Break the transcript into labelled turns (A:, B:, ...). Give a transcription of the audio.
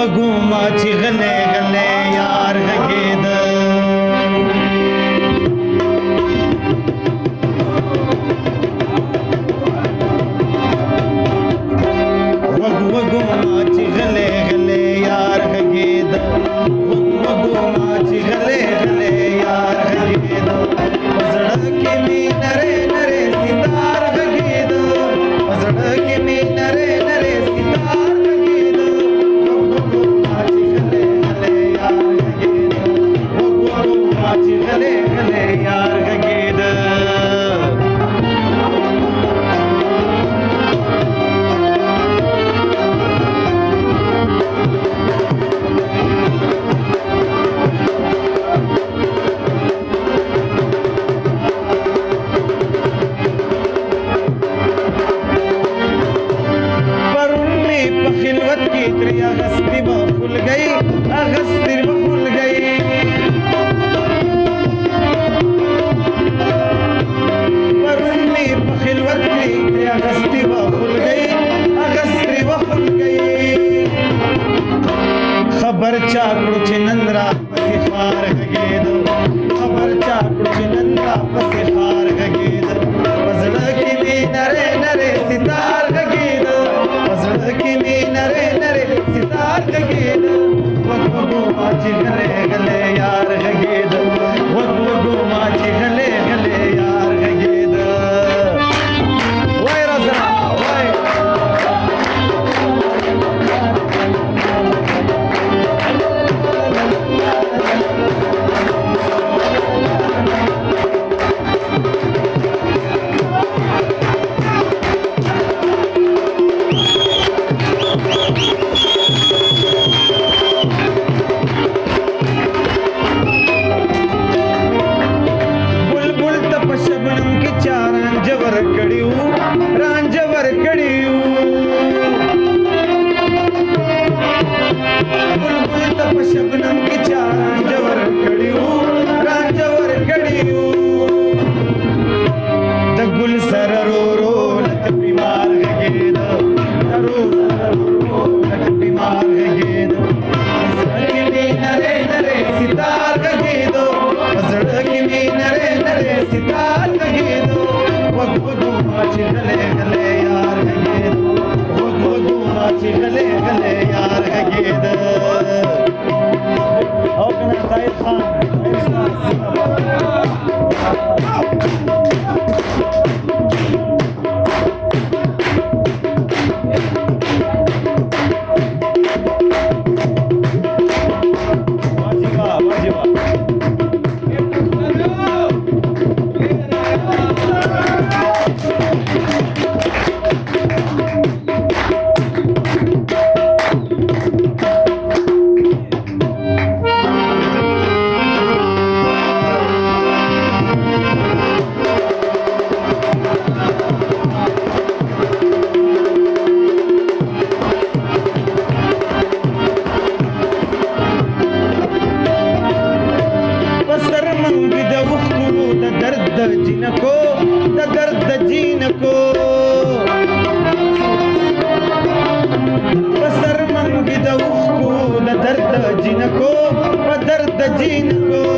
A: وګوما چې غلې غلې یار غږېد وګوما چې غلې غلې یار غږېد وګوما چې غلې غلې یار غږېد زړه کې مې نره نره ستار غږېد زړه کې مې نره نره ستار غږېد وګوما چې غلې غلې یار غږېد وګوما چې غلې غلې یار غږېد अगस्ती में खुल गई अगस्ती में खुल गई परनी खिलवत की अगस्ती में खुल गई अगस्ती में खुल गई खबर चाकड़ू चिनंद्रा पसी खार गगेद खबर चाकड़ू चिनंद्रा पसी खार गगेद वजड़ की भी नरे नरे सितार गगेद वजड़ की भी नरे नरे सितार गगेद वगो माची गले गले यार गगेद वगो माची गले गले यार गगेद वाई रज़ा वाई रांजवर कड़ियू बुलबुल तप शबनम की चार रांजवर कड़ियू रांजवर कड़ियू द गुल सर रो रो लत बीमार गगेद रो रो लत बीमार गगेद सड़की में नरे नरे सितार गगेदो सड़की में नरे नरे सितार गगेदो वगो माची गले गले यार गगेद वगो माची गले गले यार गगेद और कना ताहिर खान जिनको द दर्द जिनको बसर मंगी द उसको द दर्द जिनको व दर्द जिनको